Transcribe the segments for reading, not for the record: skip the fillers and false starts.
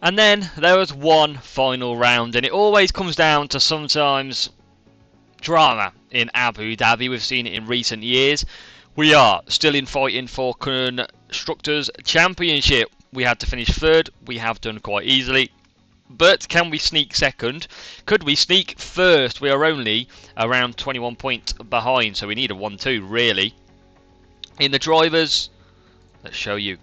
And then there was one final round, and it always comes down to sometimes drama in Abu Dhabi. We've seen it in recent years. We are still in fighting for Constructors' Championship. We had to finish third. We have done quite easily. But can we sneak second? Could we sneak first? We are only around 21 points behind, so we need a 1-2 really. In the drivers, let's show you.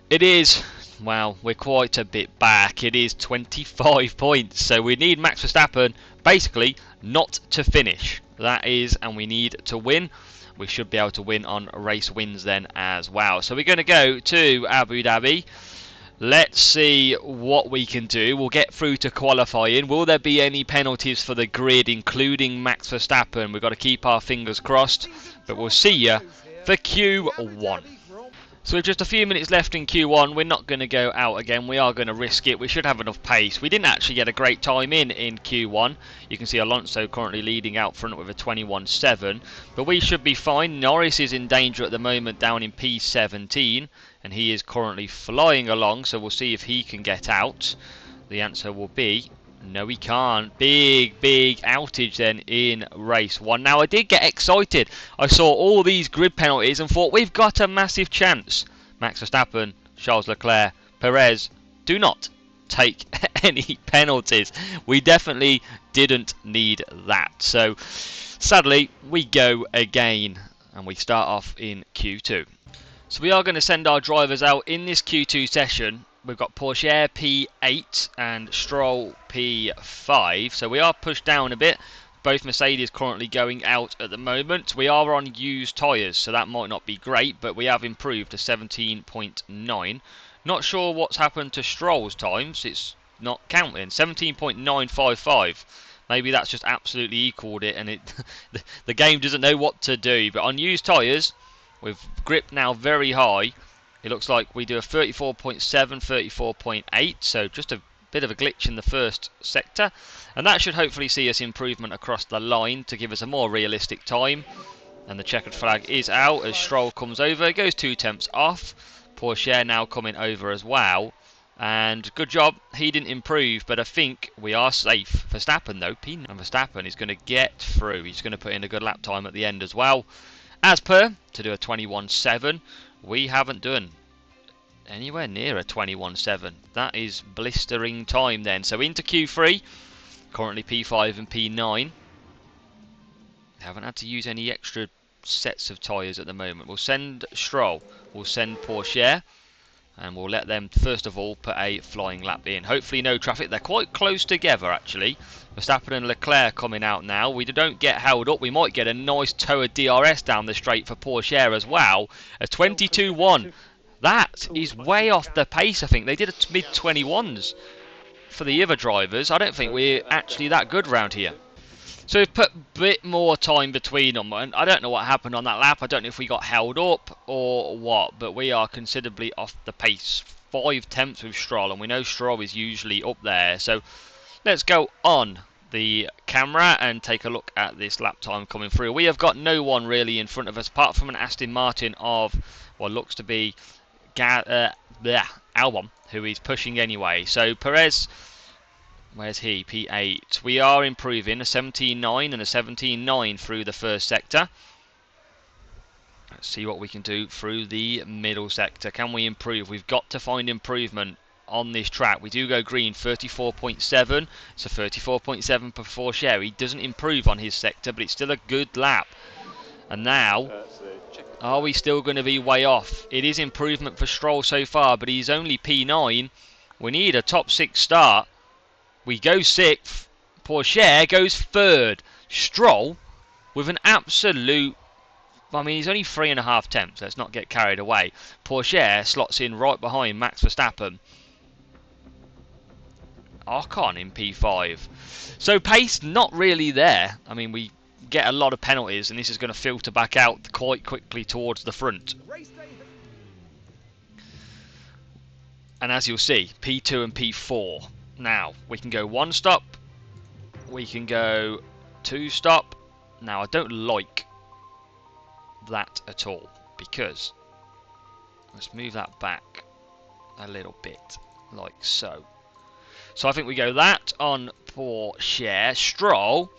It is, well, we're quite a bit back. It is 25 points, so we need Max Verstappen basically not to finish. That is, and we need to win. We should be able to win on race wins then as well. So we're going to go to Abu Dhabi. Let's see what we can do. We'll get through to qualifying. Will there be any penalties for the grid, including Max Verstappen? We've got to keep our fingers crossed, but we'll see you for Q1. So with just a few minutes left in Q1, we're not going to go out again. We are going to risk it. We should have enough pace. We didn't actually get a great time in Q1. You can see Alonso currently leading out front with a 21.7. But we should be fine. Norris is in danger at the moment down in P17. And he is currently flying along. So we'll see if he can get out. The answer will be no, he can't. Big outage then in race 1. Now, I did get excited. I saw all these grid penalties and thought, we've got a massive chance. Max Verstappen, Charles Leclerc, Perez, do not take any penalties. We definitely didn't need that. So, sadly, we go again. And we start off in Q2. So we are going to send our drivers out in this Q2 session. We've got Porsche P8 and Stroll P5. So we are pushed down a bit. Both Mercedes currently going out at the moment. We are on used tyres, so that might not be great, but we have improved to 17.9. Not sure what's happened to Stroll's times. It's not counting. 17.955. Maybe that's just absolutely equaled it, and the game doesn't know what to do. But on used tyres, with grip now very high, it looks like we do a 34.7, 34.8, so just a bit of a glitch in the first sector, and that should hopefully see us improvement across the line to give us a more realistic time. And the checkered flag is out as Stroll comes over. It goes 2 temps off. Porsche now coming over as well, and good job, he didn't improve, but I think we are safe. Verstappen though, and Verstappen is going to get through. He's going to put in a good lap time at the end as well. As per, to do a 21.7, we haven't done anywhere near a 21.7. That is blistering time then. So into Q3, currently P5 and P9. Haven't had to use any extra sets of tyres at the moment. We'll send Stroll, we'll send Porsche, and we'll let them first of all put a flying lap in. Hopefully no traffic. They're quite close together actually. Verstappen and Leclerc coming out now. We don't get held up. We might get a nice Toa DRS down the straight for Porsche as well. A 22.1. That is way off the pace, I think. They did a mid-21s for the other drivers. I don't think we're actually that good round here. So we've put a bit more time between them. And I don't know what happened on that lap. I don't know if we got held up or what. But we are considerably off the pace. 5 temps with Stroll. And we know Stroll is usually up there. So let's go on the camera and take a look at this lap time coming through. We have got no one really in front of us apart from an Aston Martin of what looks to be Albon, who is pushing anyway. So Perez, where's he? P8. We are improving a 17.9 and a 17.9 through the first sector. Let's see what we can do through the middle sector. Can we improve? We've got to find improvement on this track. We do go green, 34.7. It's a 34.7 per Porsche. He doesn't improve on his sector, but it's still a good lap. And now, are we still going to be way off? It is improvement for Stroll so far, but he's only P9. We need a top 6 start. We go 6th. Porsche goes 3rd. Stroll with an absolute... I mean, he's only 3.5 temps. Let's not get carried away. Porsche slots in right behind Max Verstappen. Ocon in P5. So pace not really there. I mean, we get a lot of penalties and this is going to filter back out quite quickly towards the front. And as you'll see, P2 and P4. Now, we can go 1 stop. We can go 2 stop. Now, I don't like that at all because let's move that back a little bit. like so. So I think we go that on Porsche. Stroll,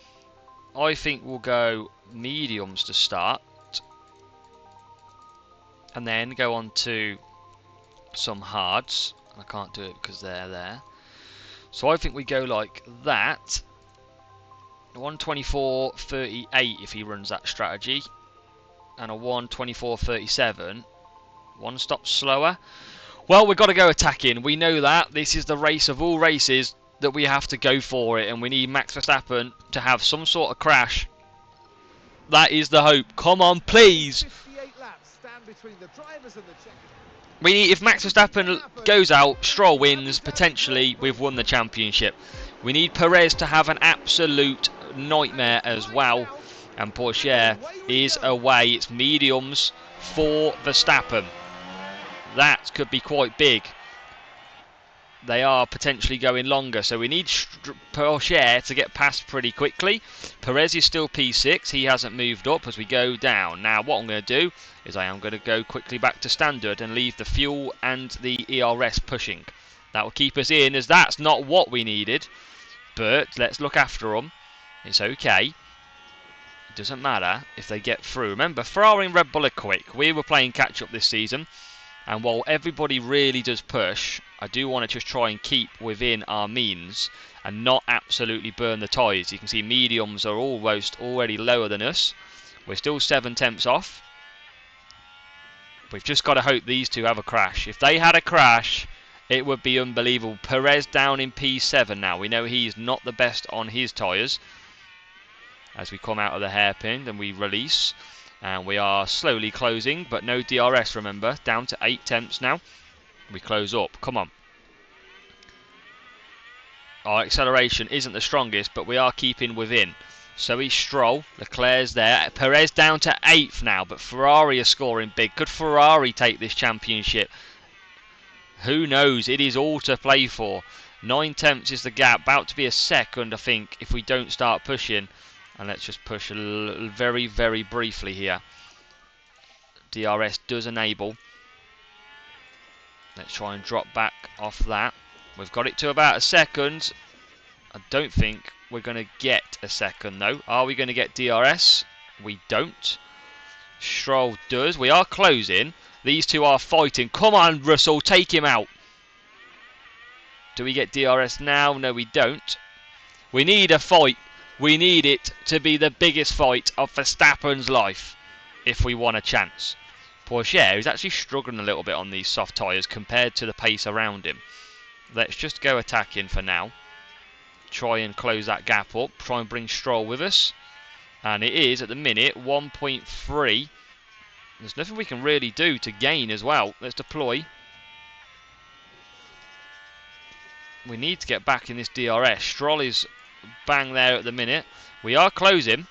I think we'll go mediums to start. And then go on to some hards. I can't do it because they're there. So I think we go like that. 124.38 if he runs that strategy. And a 124.37. One stop slower. Well, we've got to go attacking. We know that. This is the race of all races that we have to go for it. And we need Max Verstappen to have some sort of crash. That is the hope. Come on, please. We need, if Max Verstappen goes out, Stroll wins, potentially we've won the championship. We need Perez to have an absolute nightmare as well. And Porsche is away. It's mediums for Verstappen. That could be quite big. They are potentially going longer, so we need Porsche to get past pretty quickly. Perez is still P6. He hasn't moved up as we go down. Now, what I'm going to do is I am going to go quickly back to standard and leave the fuel and the ERS pushing. That will keep us in, as that's not what we needed. But let's look after them. It's okay. It doesn't matter if they get through. Remember, Ferrari and Red Bull are quick. We were playing catch-up this season. And while everybody really does push, I do want to just try and keep within our means and not absolutely burn the tyres. You can see mediums are almost already lower than us. We're still 7/10 off. We've just got to hope these two have a crash. If they had a crash, it would be unbelievable. Perez down in P7 now. We know he's not the best on his tyres. As we come out of the hairpin and we release. And we are slowly closing, but no DRS, remember. Down to 8/10 now. We close up. Come on. Our acceleration isn't the strongest, but we are keeping within. So he's Stroll. Leclerc's there. Perez down to 8th now, but Ferrari are scoring big. Could Ferrari take this championship? Who knows? It is all to play for. 9/10 is the gap. About to be a second, I think, if we don't start pushing. And let's just push very, very briefly here. DRS does enable. Let's try and drop back off that. We've got it to about a second. I don't think we're going to get a second though. Are we going to get DRS? We don't. Stroll does. We are closing. These two are fighting. Come on, Russell, take him out. Do we get DRS now? No, we don't. We need a fight. We need it to be the biggest fight of Verstappen's life if we want a chance. Porsche is actually struggling a little bit on these soft tyres compared to the pace around him. Let's just go attacking for now. Try and close that gap up. Try and bring Stroll with us. And it is, at the minute, 1.3. There's nothing we can really do to gain as well. Let's deploy. We need to get back in this DRS. Stroll is bang there at the minute. We are closing.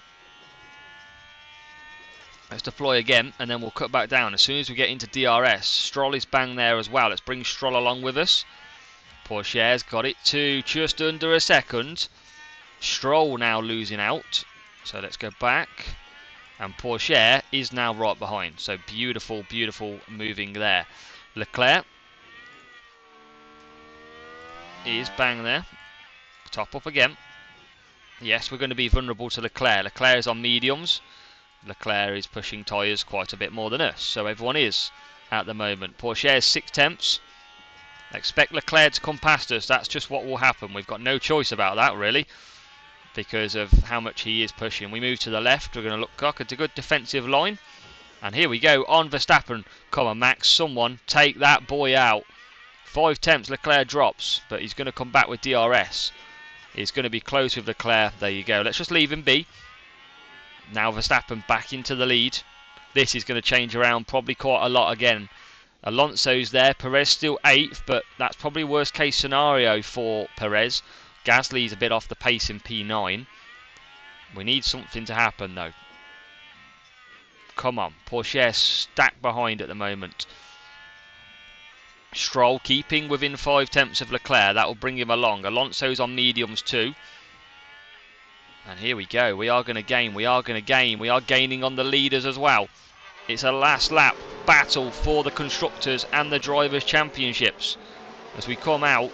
Let's deploy again and then we'll cut back down as soon as we get into DRS. Stroll is bang there as well. Let's bring Stroll along with us. Porsche's got it to just under a second. Stroll now losing out. So let's go back. And Porsche is now right behind. So beautiful, beautiful moving there. Leclerc is bang there. Top up again. Yes, we're going to be vulnerable to Leclerc. Leclerc is on mediums. Leclerc is pushing tyres quite a bit more than us. So everyone is at the moment. Porsche is 6/10. Expect Leclerc to come past us. That's just what will happen. We've got no choice about that, really, because of how much he is pushing. We move to the left. We're going to look cock. It's a good defensive line. And here we go on Verstappen. Come on, Max. Someone take that boy out. 5/10. Leclerc drops, but he's going to come back with DRS. He's going to be close with Leclerc. There you go. Let's just leave him be. Now Verstappen back into the lead. This is going to change around probably quite a lot again. Alonso's there. Perez still 8th, but that's probably worst case scenario for Perez. Gasly's a bit off the pace in P9. We need something to happen though. Come on. Porsche stacked behind at the moment. Stroll keeping within 5/10 of Leclerc. That will bring him along. Alonso's on mediums too. And here we go. We are going to gain. We are going to gain. We are gaining on the leaders as well. It's a last lap battle for the Constructors and the Drivers' Championships. as we come out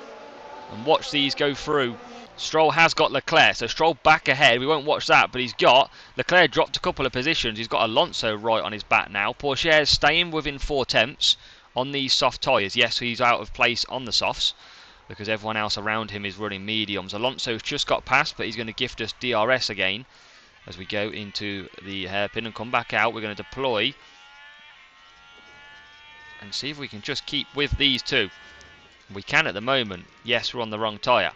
and watch these go through. Stroll has got Leclerc, so Stroll back ahead. We won't watch that, but he's got Leclerc dropped a couple of positions. He's got Alonso right on his back now. Pourchaire's staying within 4 tenths on these soft tyres. Yes, he's out of place on the softs because everyone else around him is running mediums. Alonso's just got past, but he's going to gift us DRS again as we go into the hairpin and come back out. We're going to deploy and see if we can just keep with these two. We can at the moment. Yes, we're on the wrong tyre.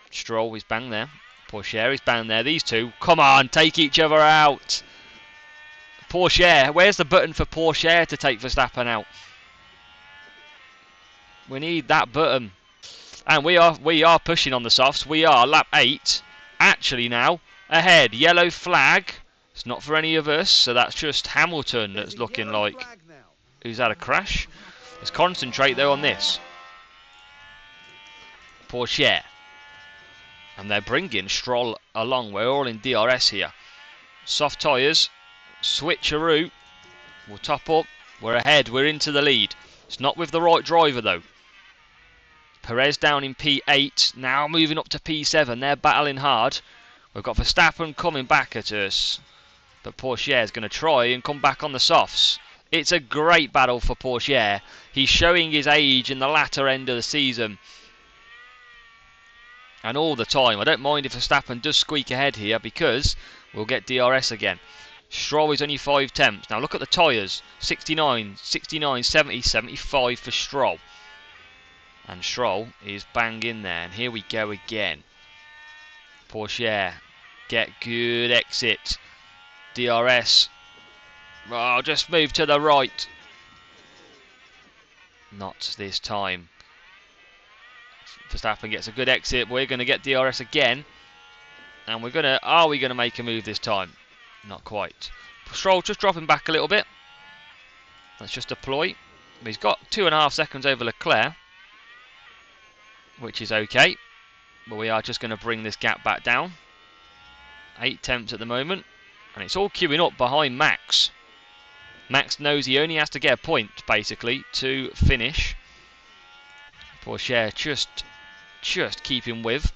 Stroll is bang there. Pourchaire is bang there. These two, come on, take each other out. Pourchaire, where's the button for Pourchaire to take Verstappen out? We need that button. And we are pushing on the softs. We are lap 8. Actually now, ahead. Yellow flag. It's not for any of us, so that's just Hamilton that's looking like who's had a crash. Let's concentrate though on this. Pourchaire. And they're bringing Stroll along. We're all in DRS here. Soft tyres. Switcheroo. We'll top up. We're ahead. We're into the lead. It's not with the right driver though. Perez down in P8. Now moving up to P7. They're battling hard. We've got Verstappen coming back at us. But Pourchaire is going to try and come back on the softs. It's a great battle for Pourchaire. He's showing his age in the latter end of the season. And all the time. I don't mind if Verstappen does squeak ahead here because we'll get DRS again. Stroll is only 5 tenths. Now look at the tyres. 69, 69, 70, 75 for Stroll. And Stroll is bang in there. And here we go again. Pourchaire. Get good exit. DRS. Oh, just move to the right. Not this time. Verstappen gets a good exit. We're going to get DRS again. And we're going to... Are we going to make a move this time? Not quite. Stroll just dropping back a little bit. Let's just deploy. He's got 2.5 seconds over Leclerc, which is okay. But we are just going to bring this gap back down. 8 tenths at the moment. And it's all queuing up behind Max. Max knows he only has to get a point, basically, to finish. Pourchaire just keeping with.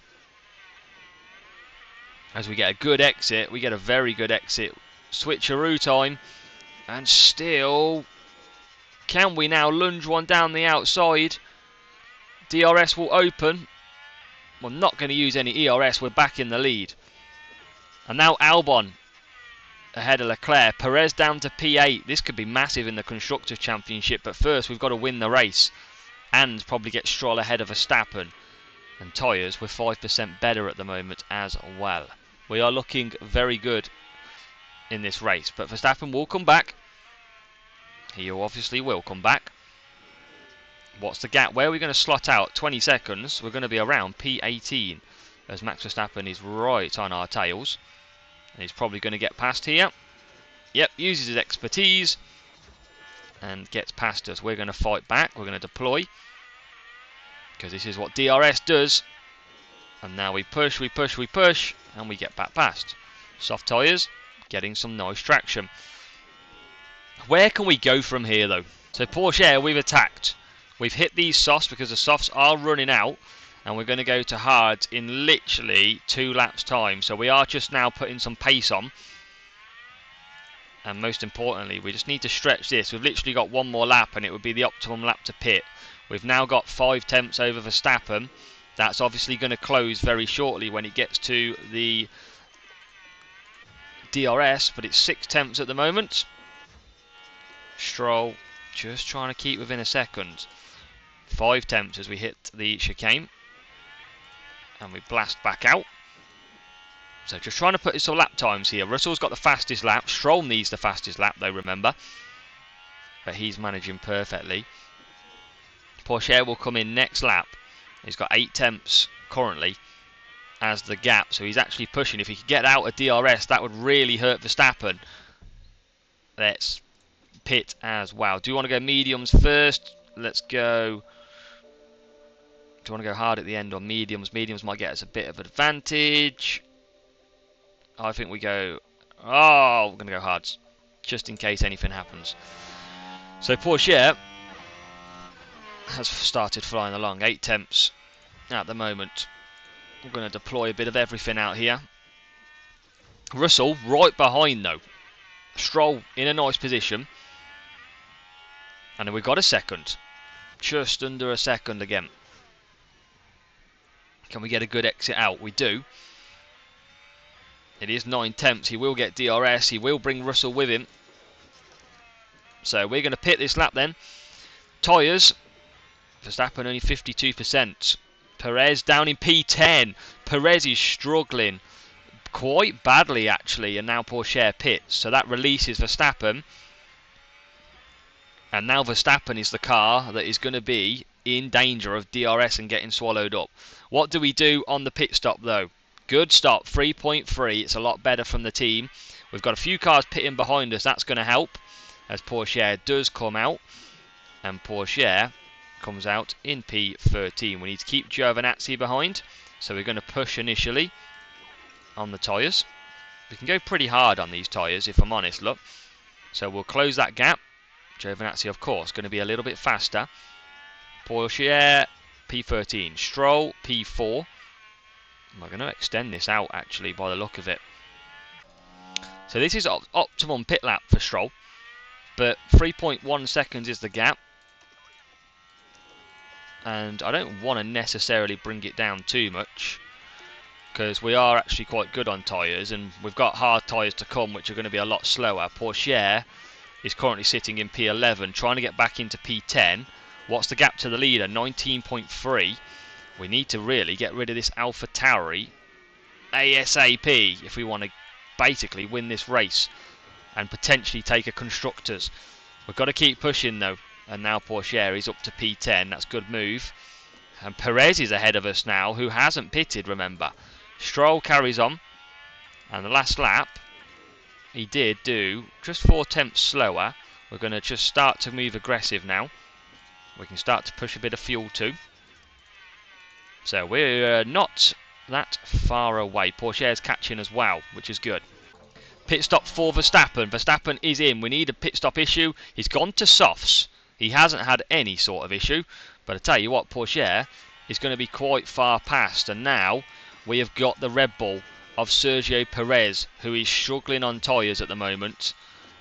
As we get a good exit, we get a very good exit. Switcheroo time. And still, can we now lunge one down the outside? DRS will open. We're not going to use any ERS. We're back in the lead. And now Albon ahead of Leclerc. Perez down to P8. This could be massive in the Constructors' Championship. But first, we've got to win the race. And probably get Stroll ahead of Verstappen. And tyres, we're 5% better at the moment as well. We are looking very good in this race. But Verstappen will come back. He obviously will come back. What's the gap? Where are we going to slot out? 20 seconds. We're going to be around P18. As Max Verstappen is right on our tails. And he's probably going to get past here. Yep, uses his expertise. And gets past us. We're going to fight back. We're going to deploy. Because this is what DRS does. And now we push, we push, we push. And we get back past. Soft tyres. Getting some nice traction. Where can we go from here though? So Pourchaire, we've attacked. We've hit these softs because the softs are running out. And we're going to go to hards in literally 2 laps time. So we are just now putting some pace on. And most importantly, we just need to stretch this. We've literally got 1 more lap and it would be the optimum lap to pit. We've now got 5 tenths over Verstappen. That's obviously going to close very shortly when it gets to the DRS. But it's 6 tenths at the moment. Stroll just trying to keep within a second. 5 tenths as we hit the chicane. And we blast back out. So just trying to put some lap times here. Russell's got the fastest lap. Stroll needs the fastest lap though, remember. But he's managing perfectly. Pourchaire will come in next lap. He's got 8 tenths currently as the gap. So he's actually pushing. If he could get out of DRS, that would really hurt Verstappen. Let's pit as well. Do you want to go mediums first? Let's go... Do you want to go hard at the end or mediums? Mediums might get us a bit of advantage. I think we go... Oh, we're going to go hards. Just in case anything happens. So Pourchaire has started flying along. 8 tenths at the moment. We're going to deploy a bit of everything out here. Russell right behind though. Stroll in a nice position. And then we've got a second. Just under a second again. Can we get a good exit out? We do. It is 9 tenths. He will get DRS. He will bring Russell with him. So we're going to pit this lap then. Tyres. Verstappen only 52%. Perez down in P10. Perez is struggling quite badly actually, and now Porsche pits. So that releases Verstappen. And now Verstappen is the car that is going to be in danger of DRS and getting swallowed up. What do we do on the pit stop though? Good stop, 3.3. It's a lot better from the team. We've got a few cars pitting behind us. That's going to help as Porsche does come out. And Porsche comes out in P13. We need to keep Giovinazzi behind. So we're going to push initially on the tyres. We can go pretty hard on these tyres if I'm honest, look. So we'll close that gap. Giovinazzi, of course, going to be a little bit faster. Porsche, P13. Stroll, P4. We're going to extend this out, actually, by the look of it. So this is optimum pit lap for Stroll. But 3.1 seconds is the gap. And I don't want to necessarily bring it down too much, because we are actually quite good on tyres, and we've got hard tyres to come, which are going to be a lot slower. Porsche is currently sitting in P11, trying to get back into P10. What's the gap to the leader? 19.3. We need to really get rid of this AlphaTauri ASAP if we want to basically win this race and potentially take a Constructors. We've got to keep pushing though. And now Porsche is up to P10. That's a good move. And Perez is ahead of us now, who hasn't pitted, remember. Stroll carries on. And the last lap, he did do just 4 tenths slower. We're going to just start to move aggressive now. We can start to push a bit of fuel too. So we're not that far away. Porsche is catching as well, which is good. Pit stop for Verstappen. Verstappen is in. We need a pit stop issue. He's gone to softs. He hasn't had any sort of issue. But I tell you what, Porsche is going to be quite far past. And now we have got the Red Bull of Sergio Perez, who is struggling on tyres at the moment.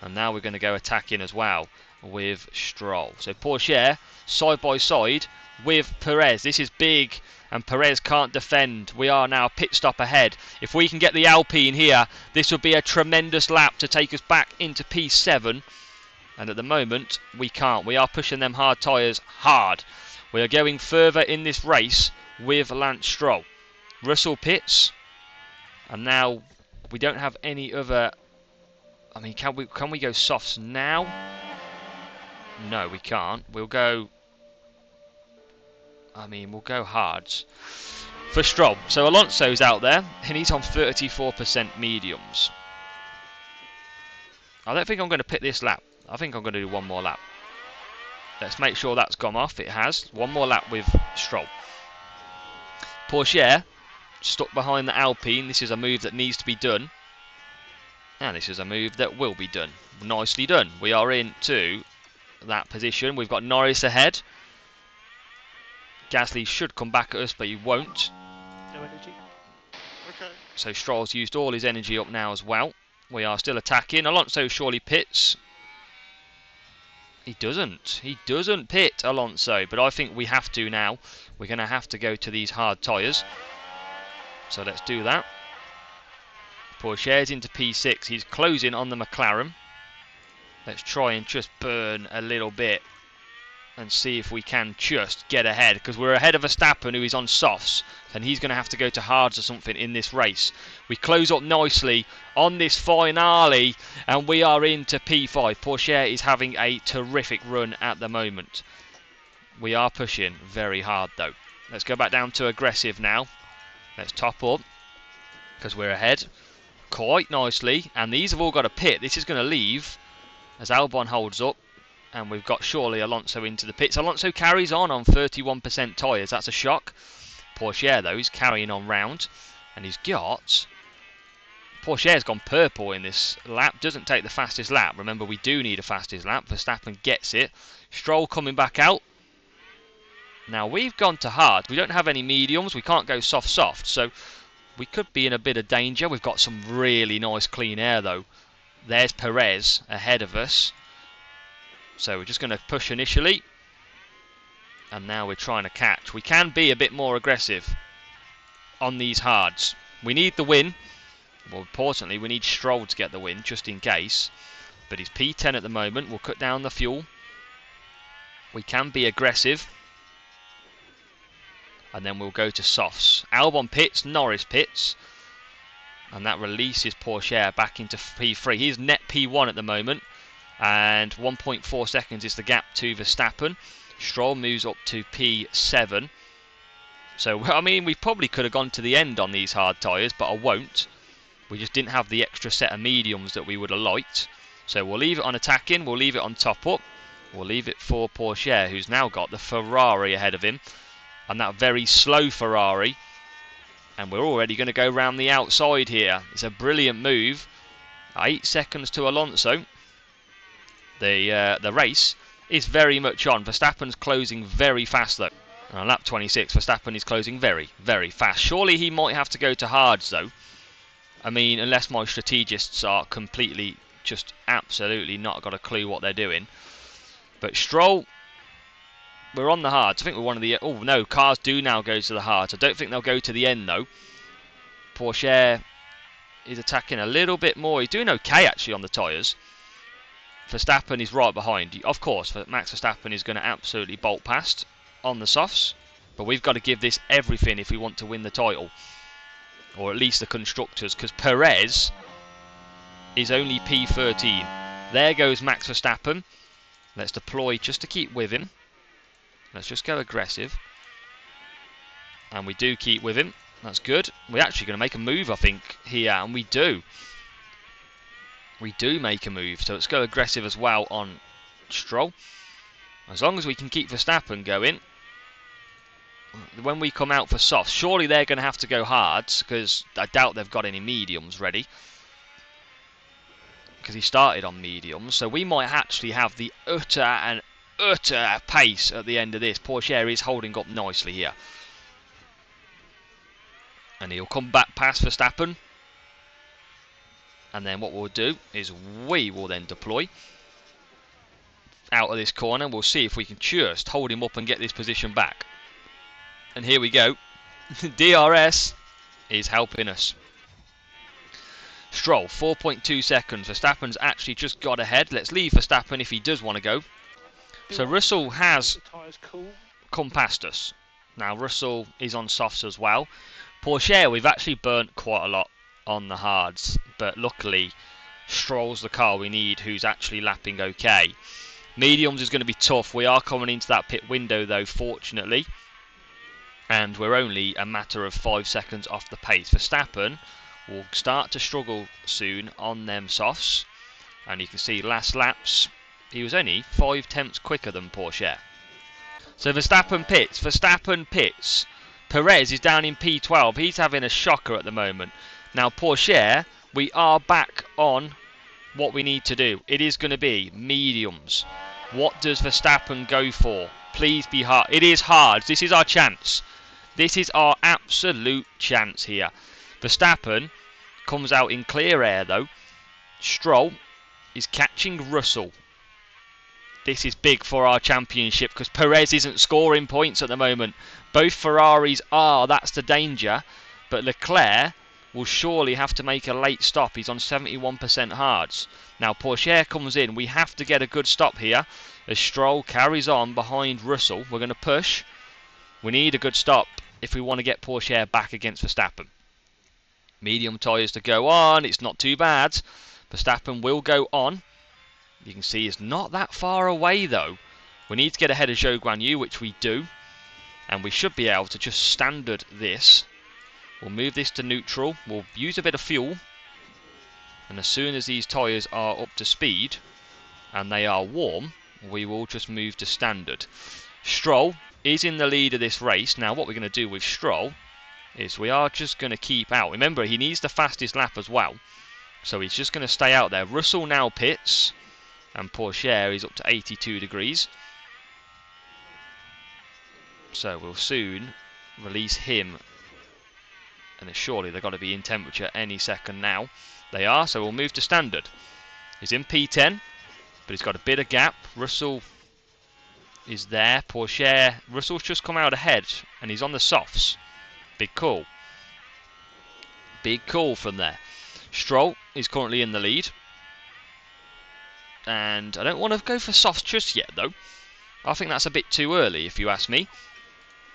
And now we're going to go attacking as well with Stroll. So Porsche side by side with Perez. This is big, and Perez can't defend. We are now pit stop ahead. If we can get the Alpine here, this would be a tremendous lap to take us back into P7. And at the moment, we can't. We are pushing them hard tyres hard. We are going further in this race with Lance Stroll. Russell pits. And now we don't have any other... I mean, can we go softs now? No, we can't. We'll go... I mean, we'll go hards for Stroll. So Alonso's out there, and he's on 34% mediums. I don't think I'm going to pit this lap. I think I'm going to do one more lap. Let's make sure that's gone off. It has. One more lap with Stroll. Porsche stuck behind the Alpine. This is a move that needs to be done. And this is a move that will be done. Nicely done. We are into that position. We've got Norris ahead. Gasly should come back at us, but he won't. No energy. Okay. So Stroll's used all his energy up now as well. We are still attacking. Alonso surely pits. He doesn't. He doesn't pit, Alonso. But I think we have to now. We're going to have to go to these hard tyres. So let's do that. Porsche's into P6. He's closing on the McLaren. Let's try and just burn a little bit and see if we can just get ahead, because we're ahead of Verstappen, who is on softs, and he's going to have to go to hards or something in this race. We close up nicely on this finale, and we are into P5. Porsche is having a terrific run at the moment. We are pushing very hard though. Let's go back down to aggressive now. Let's top up, because we're ahead quite nicely, and these have all got a pit. This is going to leave as Albon holds up. And we've got surely Alonso into the pits. Alonso carries on 31% tyres. That's a shock. Porsche, though, is carrying on round. And he's got... Porsche's gone purple in this lap. Doesn't take the fastest lap. Remember, we do need a fastest lap. Verstappen gets it. Stroll coming back out. Now we've gone to hard. We don't have any mediums. We can't go soft. So we could be in a bit of danger. We've got some really nice clean air though. There's Perez ahead of us. So we're just going to push initially. And now we're trying to catch. We can be a bit more aggressive on these hards. We need the win. Well, importantly, we need Stroll to get the win, just in case. But he's P10 at the moment. We'll cut down the fuel. We can be aggressive. And then we'll go to softs. Albon pits, Norris pits. And that releases Porsche back into P3. He's net P1 at the moment. And 1.4 seconds is the gap to Verstappen. Stroll moves up to P7. So, I mean, we probably could have gone to the end on these hard tyres, but I won't. We just didn't have the extra set of mediums that we would have liked. So we'll leave it on attacking. We'll leave it on top up. We'll leave it for Porsche, who's now got the Ferrari ahead of him. And that very slow Ferrari. And we're already going to go round the outside here. It's a brilliant move. 8 seconds to Alonso. The race is very much on. Verstappen's closing very fast though. And on lap 26, Verstappen is closing very, very fast. Surely he might have to go to hards though. I mean, unless my strategists are completely, just absolutely not got a clue what they're doing. But Stroll, we're on the hards. I think we're one of the... Oh no, cars do now go to the hards. I don't think they'll go to the end though. Porsche is attacking a little bit more. He's doing okay actually on the tyres. Verstappen is right behind. Of course, Max Verstappen is going to absolutely bolt past on the softs. But we've got to give this everything if we want to win the title. Or at least the constructors. Because Perez is only P13. There goes Max Verstappen. Let's deploy just to keep with him. Let's just go aggressive. And we do keep with him. That's good. We're actually going to make a move, I think, here. And we do. We do make a move. So let's go aggressive as well on Stroll. As long as we can keep Verstappen going. When we come out for softs, surely they're going to have to go hards. Because I doubt they've got any mediums ready. Because he started on mediums. So we might actually have the utter pace at the end of this. Porsche is holding up nicely here. And he'll come back past Verstappen. And then what we'll do is we will then deploy out of this corner. We'll see if we can just hold him up and get this position back. And here we go. DRS is helping us. Stroll, 4.2 seconds. Verstappen's actually just got ahead. Let's leave Verstappen if he does want to go. So Russell has come past us. Now Russell is on softs as well. Porsche, we've actually burnt quite a lot on the hards. But luckily, Stroll's the car we need who's actually lapping okay. Mediums is going to be tough. We are coming into that pit window though, fortunately. And we're only a matter of 5 seconds off the pace. Verstappen will start to struggle soon on them softs. And you can see last laps, he was only 5 tenths quicker than Porsche. So Verstappen pits. Perez is down in P12. He's having a shocker at the moment. Now Porsche, we are back on what we need to do. It is going to be mediums. What does Verstappen go for? Please be hard. It is hard. This is our chance. This is our absolute chance here. Verstappen comes out in clear air though. Stroll is catching Russell. This is big for our championship because Perez isn't scoring points at the moment. Both Ferraris are. That's the danger. But Leclerc will surely have to make a late stop. He's on 71% hards. Now Porsche comes in. We have to get a good stop here as Stroll carries on behind Russell. We're going to push. We need a good stop if we want to get Porsche back against Verstappen. Medium tyres to go on. It's not too bad. Verstappen will go on. You can see it's not that far away though. We need to get ahead of Zhou Guanyu, which we do. And we should be able to just standard this. We'll move this to neutral. We'll use a bit of fuel. And as soon as these tyres are up to speed and they are warm, we will just move to standard. Stroll is in the lead of this race. Now what we're going to do with Stroll is we are just going to keep out. Remember, he needs the fastest lap as well. So he's just going to stay out there. Russell now pits. And Porsche is up to 82 degrees. So we'll soon release him. And then surely they've got to be in temperature any second now. They are, so we'll move to standard. He's in P10, but he's got a bit of gap. Russell is there. Porsche. Russell's just come out ahead, and he's on the softs. Big call. Big call from there. Stroll is currently in the lead. And I don't want to go for softs just yet, though. I think that's a bit too early, if you ask me.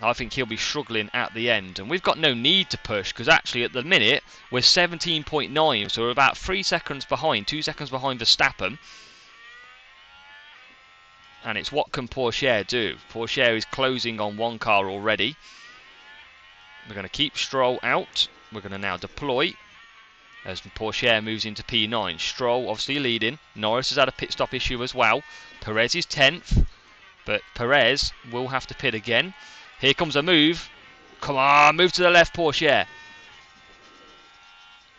I think he'll be struggling at the end. And we've got no need to push, because actually at the minute, we're 17.9. So we're about 3 seconds behind, 2 seconds behind Verstappen. And it's what can Porsche do? Porsche is closing on one car already. We're going to keep Stroll out. We're going to now deploy as Porsche moves into P9. Stroll obviously leading. Norris has had a pit stop issue as well. Perez is 10th, but Perez will have to pit again. Here comes a move. Come on, move to the left, Porsche.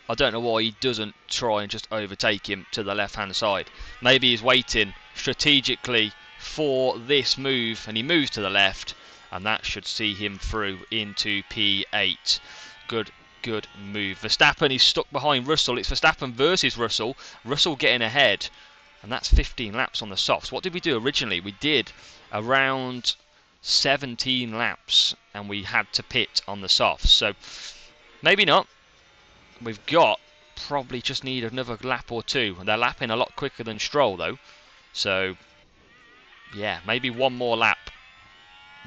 I don't know why he doesn't try and just overtake him to the left-hand side. Maybe he's waiting strategically for this move, and he moves to the left, and that should see him through into P8. Good move. Verstappen is stuck behind Russell. It's Verstappen versus Russell. Russell getting ahead, and that's 15 laps on the softs. What did we do originally? We did around 17 laps, and we had to pit on the softs. So maybe not. We've got probably just need another lap or two. They're lapping a lot quicker than Stroll though. So yeah, maybe one more lap.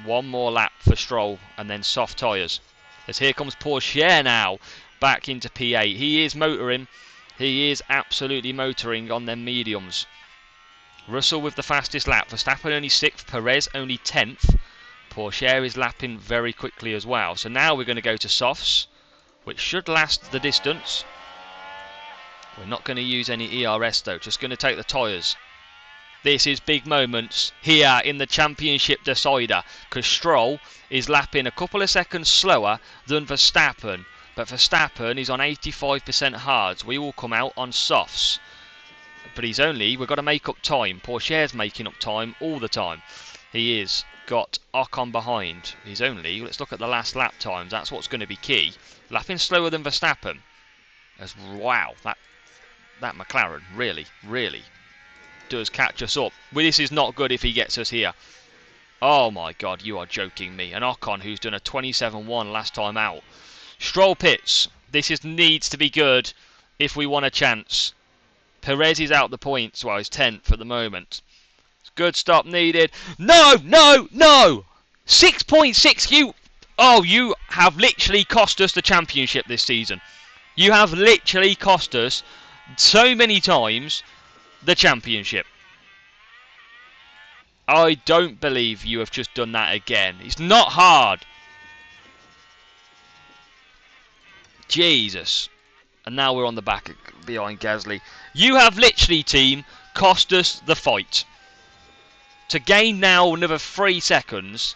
One more lap for Stroll and then soft tyres. As here comes Porsche now back into P8. He is motoring. He is absolutely motoring on them mediums. Russell with the fastest lap. Verstappen only 6th. Perez only 10th. Porsche is lapping very quickly as well. So now we're going to go to softs, which should last the distance. We're not going to use any ERS though, just going to take the tyres. This is big moments here in the championship decider, because Stroll is lapping a couple of seconds slower than Verstappen, but Verstappen is on 85% hards. We will come out on softs, but we've got to make up time. Porsche's making up time all the time. He is got Ocon behind. Let's look at the last lap times, that's what's going to be key. Lapping slower than Verstappen. Wow, that McLaren really does catch us up. Well, this is not good if he gets us here. Oh my god, you are joking me. And Ocon, who's done a 27-1 last time out. Stroll pits. This needs to be good if we want a chance. Perez is out the points, well, he's 10th at the moment. Good stop needed. No! 6.6. You have literally cost us the championship this season. You have literally cost us so many times the championship. I don't believe you have just done that again. It's not hard. Jesus. And now we're on the back behind Gasly. You have literally, team, cost us the fight. To gain now another 3 seconds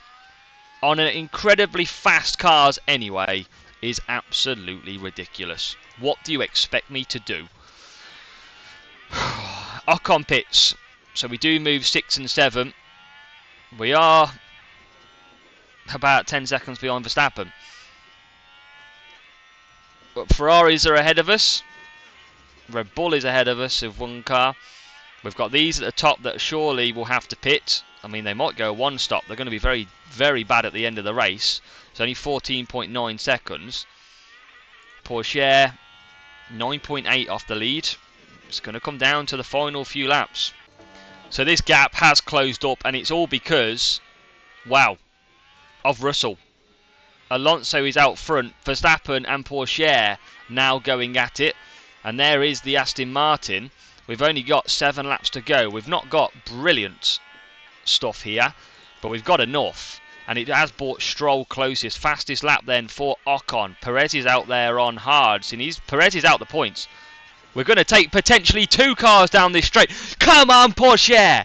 on an incredibly fast cars anyway is absolutely ridiculous. What do you expect me to do? Ocon pits. So we do move 6 and 7. We are about 10 seconds behind Verstappen. But Ferraris are ahead of us. Redbull is ahead of us with one car. We've got these at the top that surely will have to pit. I mean, they might go one stop. They're going to be very, very bad at the end of the race. It's only 14.9 seconds. Porsche, 9.8 off the lead. It's going to come down to the final few laps. So this gap has closed up, and it's all because, wow, of Russell. Alonso is out front. Verstappen and Porsche now going at it. And there is the Aston Martin. We've only got 7 laps to go. We've not got brilliant stuff here, but we've got enough. And it has brought Stroll closest. Fastest lap then for Ocon. Perez is out there on hards, and Perez is out the points. We're going to take potentially 2 cars down this straight. Come on, Porsche!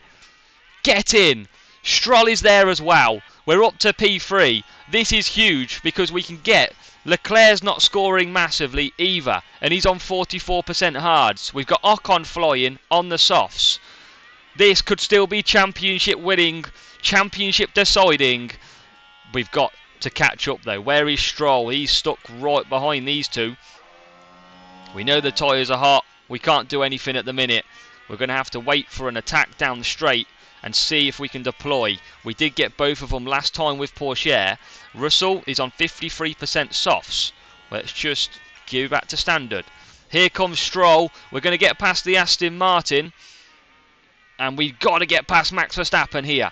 Get in. Stroll is there as well. We're up to P3. This is huge because we can get... Leclerc's not scoring massively either, and he's on 44% hards. We've got Ocon flying on the softs. This could still be championship winning, championship deciding, We've got to catch up though. Where is Stroll? He's stuck right behind these two. We know the tyres are hot. We can't do anything at the minute. We're going to have to wait for an attack down the straight and see if we can deploy. We did get both of them last time with Porsche. Russell is on 53% softs. Let's just give back to standard. Here comes Stroll. We're going to get past the Aston Martin. And we've got to get past Max Verstappen here.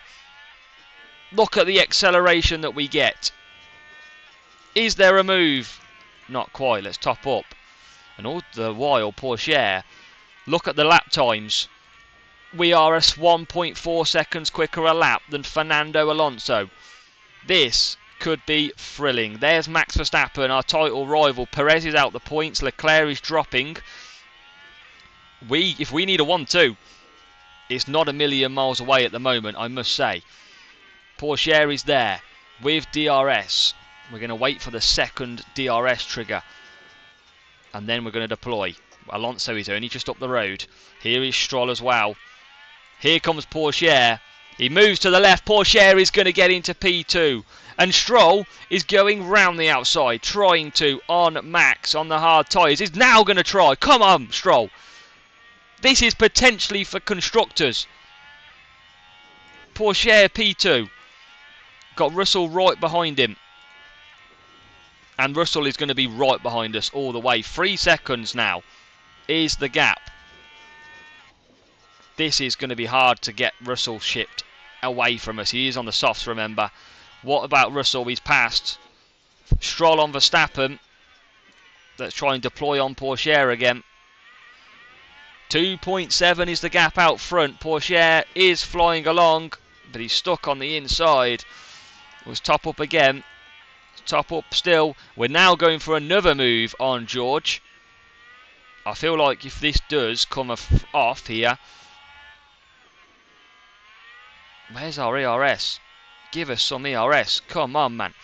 Look at the acceleration that we get. Is there a move? Not quite. Let's top up. And all the while, Porsche, look at the lap times. We are 1.4 seconds quicker a lap than Fernando Alonso. This could be thrilling. There's Max Verstappen, our title rival. Perez is out the points. Leclerc is dropping. If we need a 1-2, it's not a million miles away at the moment, I must say. Porsche is there with DRS. We're going to wait for the second DRS trigger. And then we're going to deploy. Alonso is only just up the road. Here is Stroll as well. Here comes Porsche. He moves to the left. Porsche is going to get into P2. And Stroll is going round the outside, trying to on Max on the hard tyres. He's now going to try. Come on, Stroll. This is potentially for constructors. Porsche P2. Got Russell right behind him. And Russell is going to be right behind us all the way. 3 seconds now is the gap. This is going to be hard to get Russell shipped away from us. He is on the softs, remember. What about Russell? He's passed. Stroll on Verstappen. Let's try and deploy on Porsche again. 2.7 is the gap out front. Porsche is flying along, but he's stuck on the inside. Let's top up again. Top up still. We're now going for another move on George. I feel like if this does come off here. Where's our ERS? Give us some ERS. Come on, man.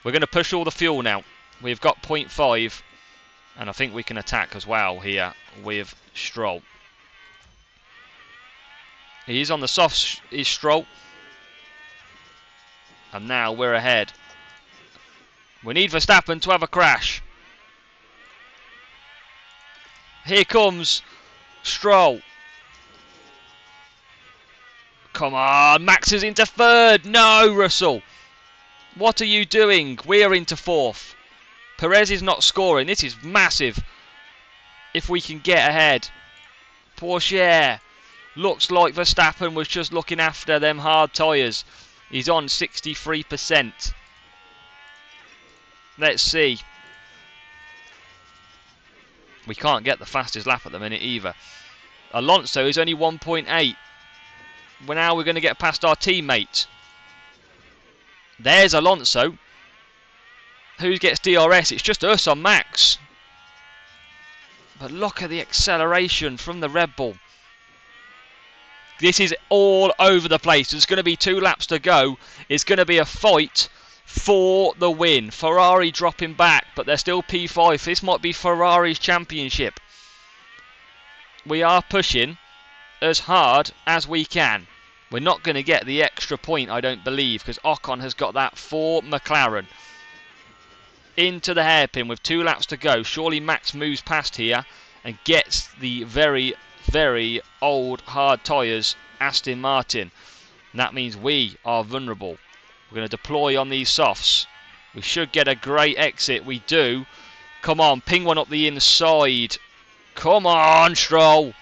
We're going to push all the fuel now. We've got 0.5. And I think we can attack as well here with Stroll. He's on the softs, is Stroll. And now we're ahead. We need Verstappen to have a crash. Here comes Stroll. Come on, Max is into third. No, Russell. What are you doing? We're into fourth. Perez is not scoring. This is massive. If we can get ahead. Porsche. Looks like Verstappen was just looking after them hard tyres. He's on 63%. Let's see. We can't get the fastest lap at the minute either. Alonso is only 1.8. Well, now we're going to get past our teammate. There's Alonso. Who gets DRS? It's just us on Max. But look at the acceleration from the Red Bull. This is all over the place. There's going to be 2 laps to go. It's going to be a fight for the win. Ferrari dropping back, but they're still P5. This might be Ferrari's championship. We are pushing as hard as we can. We're not going to get the extra point, I don't believe, because Ocon has got that for McLaren. Into the hairpin with 2 laps to go. Surely Max moves past here and gets the very, very old hard tyres Aston Martin. And that means we are vulnerable. We're going to deploy on these softs. We should get a great exit. We do. Come on, ping one up the inside. Come on, Stroll.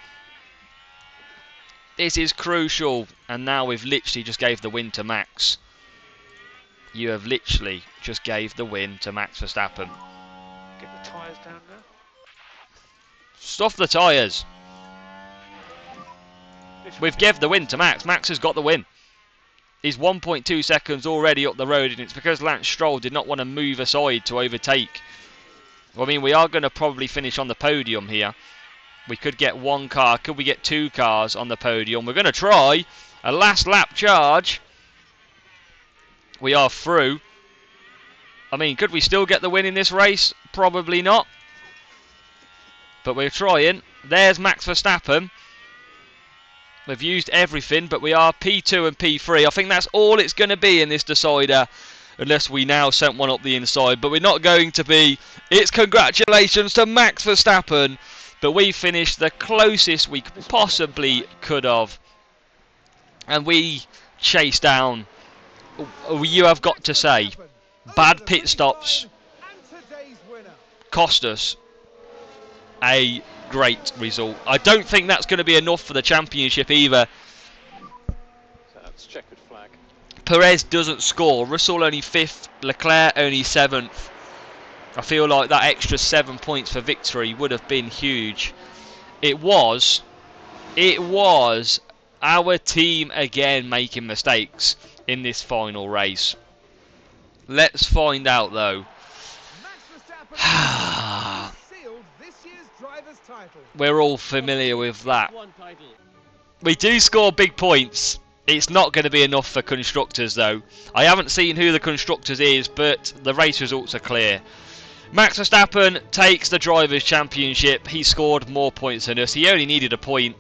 This is crucial. And now we've literally just gave the win to Max. You have literally just gave the win to Max Verstappen. Get the tyres down there. Stuff the tyres. We've given the win to Max. Max has got the win. He's 1.2 seconds already up the road, and it's because Lance Stroll did not want to move aside to overtake. I mean, we are going to probably finish on the podium here. We could get 1 car. Could we get 2 cars on the podium? We're going to try a last lap charge. We are through. I mean, could we still get the win in this race? Probably not. But we're trying. There's Max Verstappen. We've used everything, but we are P2 and P3. I think that's all it's going to be in this decider. unless we now sent one up the inside. But we're not going to be. It's congratulations to Max Verstappen. But we finished the closest we possibly could have. And we chased down. You have got to say, bad pit stops cost us a great result. I don't think that's going to be enough for the championship either. So that's checkered flag. Perez doesn't score. Russell only 5th. Leclerc only 7th. I feel like that extra 7 points for victory would have been huge. It was our team again making mistakes in this final race. Let's find out though. We're all familiar with that. We do score big points. It's not going to be enough for constructors though. I haven't seen who the constructors is, but the race results are clear. Max Verstappen takes the Drivers' Championship. He scored more points than us. He only needed a point.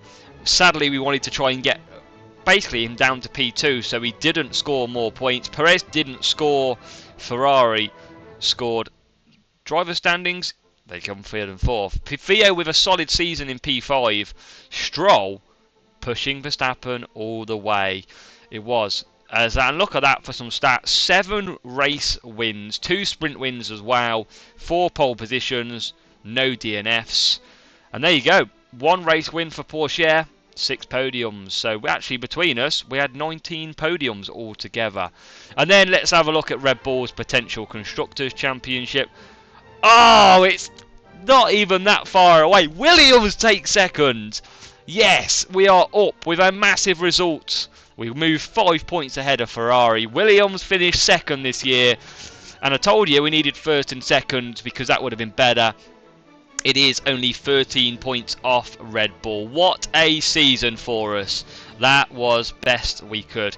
Sadly, we wanted to try and get basically him down to P2, so he didn't score more points. Perez didn't score. Ferrari scored. Driver standings, they come 3rd and 4th. Theo with a solid season in P5. Stroll pushing Verstappen all the way. It was. And look at that for some stats. 7 race wins, 2 sprint wins as well, 4 pole positions, no DNFs. And there you go. 1 race win for Porsche, 6 podiums. So actually between us, we had 19 podiums altogether. And then let's have a look at Red Bull's potential Constructors' Championship. Oh, it's not even that far away. Williams takes 2nd. Yes, we are up with a massive result. We moved 5 points ahead of Ferrari. Williams finished 2nd this year. And I told you we needed 1st and 2nd because that would have been better. It is only 13 points off Red Bull. What a season for us. That was best we could.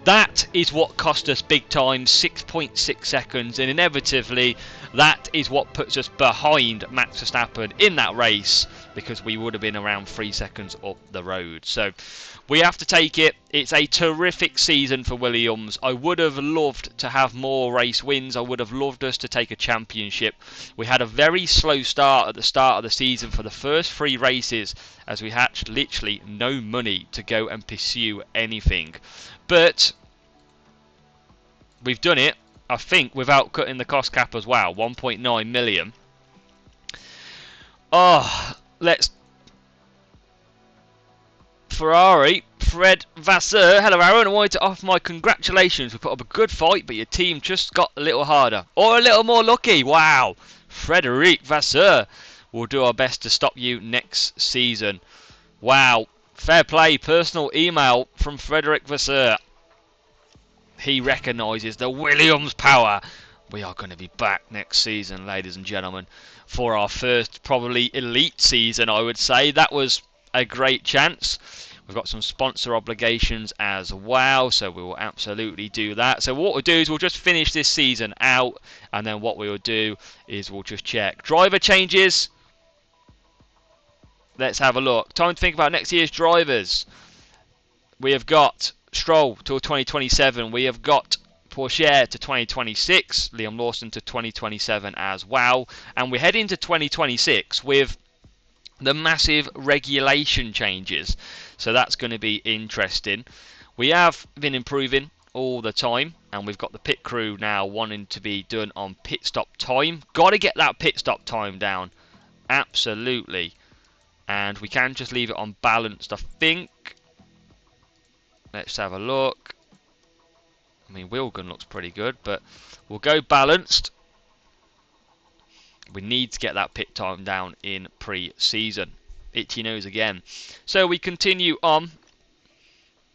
That is what cost us big time, 6.6 seconds, and inevitably that is what puts us behind Max Verstappen in that race, because we would have been around 3 seconds up the road. So we have to take it. It's a terrific season for Williams. I would have loved to have more race wins. I would have loved us to take a championship. We had a very slow start at the start of the season for the first 3 races, as we had literally no money to go and pursue anything. But we've done it, I think, without cutting the cost cap as well. 1.9 million. Oh, let's... Ferrari, Fred Vasseur. Hello, Aaron. I wanted to offer my congratulations. We put up a good fight, but your team just got a little harder. Or a little more lucky. Wow. Frederic Vasseur. We'll do our best to stop you next season. Wow. Fair play. Personal email from Frederic Vasseur. He recognises the Williams power. We are going to be back next season, ladies and gentlemen, for our first probably elite season, I would say. That was a great chance. We've got some sponsor obligations as well, so we will absolutely do that. So what we'll do is we'll just finish this season out, and then what we will do is we'll just check. Driver changes. Let's have a look. Time to think about next year's drivers. We have got Stroll till 2027. We have got Porsche to 2026. Liam Lawson to 2027 as well. And we're heading to 2026 with the massive regulation changes. So that's going to be interesting. We have been improving all the time. And we've got the pit crew now wanting to be done on pit stop time. Got to get that pit stop time down. Absolutely. And we can just leave it on balanced, I think. Let's have a look. I mean, wheel gun looks pretty good, but we'll go balanced. We need to get that pit time down in pre-season. Itchy nose again. So we continue on.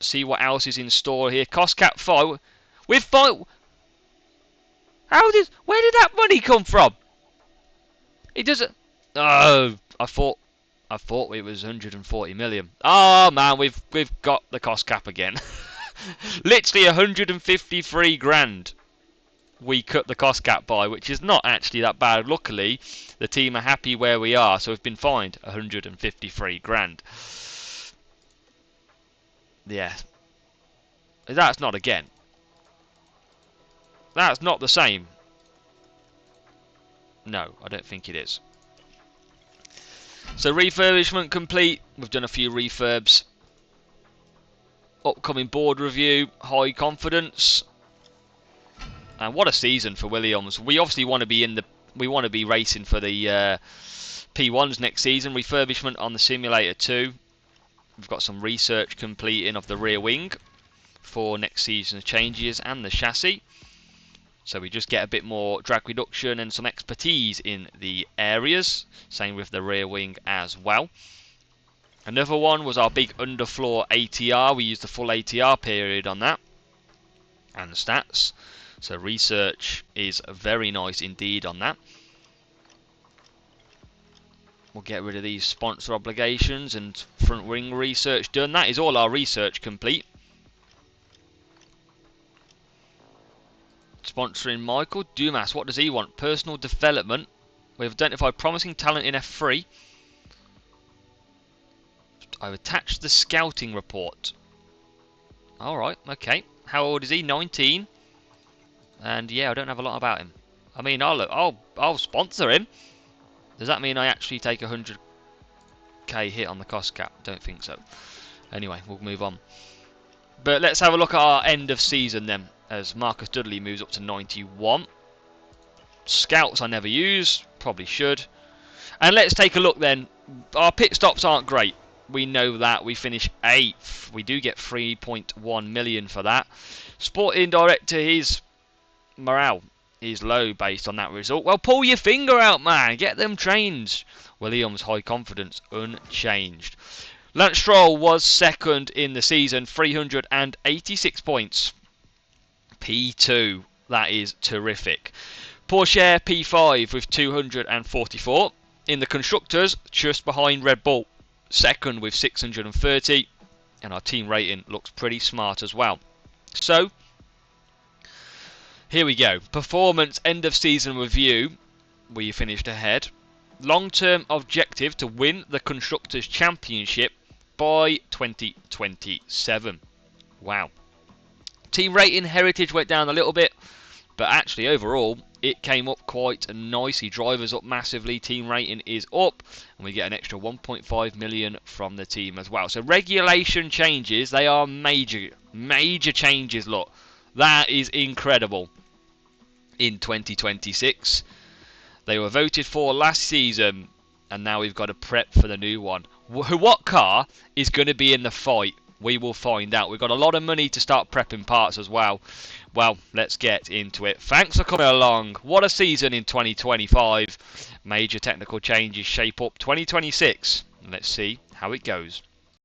See what else is in store here. Cost cap 5. With 5. Where did that money come from? It doesn't. Oh, I thought it was 140 million. Oh man, we've got the cost cap again. Literally 153 grand we cut the cost cap by, which is not actually that bad. Luckily, the team are happy where we are, so we've been fined 153 grand. Yeah. That's not again. That's not the same. No, I don't think it is. So refurbishment complete. We've done a few refurbs. Upcoming board review, high confidence. And what a season for Williams. We obviously want to be racing for the P1s next season. Refurbishment on the simulator too. We've got some research completing of the rear wing for next season's changes and the chassis. So we just get a bit more drag reduction and some expertise in the areas. Same with the rear wing as well. Another one was our big underfloor ATR. We used the full ATR period on that. And the stats. So research is very nice indeed on that. We'll get rid of these sponsor obligations and front wing research done. That is all our research complete. Sponsoring Michael Dumas. What does he want? Personal development. We've identified promising talent in F3. I've attached the scouting report. Alright, okay. How old is he? 19. And yeah, I don't have a lot about him. I mean, I'll sponsor him. Does that mean I actually take a 100k hit on the cost cap? Don't think so. Anyway, we'll move on. But let's have a look at our end of season then, as Marcus Dudley moves up to 91. Scouts I never use, probably should. And let's take a look then. Our pit stops aren't great. We know that. We finish 8th. We do get 3.1 million for that. Sporting director, his morale is low based on that result. Well, pull your finger out, man. Get them trained. Williams high confidence unchanged. Lance Stroll was second in the season, 386 points. P2. That is terrific. Porsche P5 with 244. In the constructors, just behind Red Bull. Second with 630. And our team rating looks pretty smart as well. So, here we go. Performance end of season review. We finished ahead. Long-term objective to win the Constructors' Championship by 2027. Wow. Team rating heritage went down a little bit, but actually overall it came up quite nicely. Drivers up massively, team rating is up, and we get an extra 1.5 million from the team as well. So regulation changes, they are major changes. Look, that is incredible. In 2026, they were voted for last season, and now we've got to prep for the new one. What car is going to be in the fight? We will find out. We've got a lot of money to start prepping parts as well. Well, let's get into it. Thanks for coming along. What a season in 2025. Major technical changes shape up 2026. Let's see how it goes.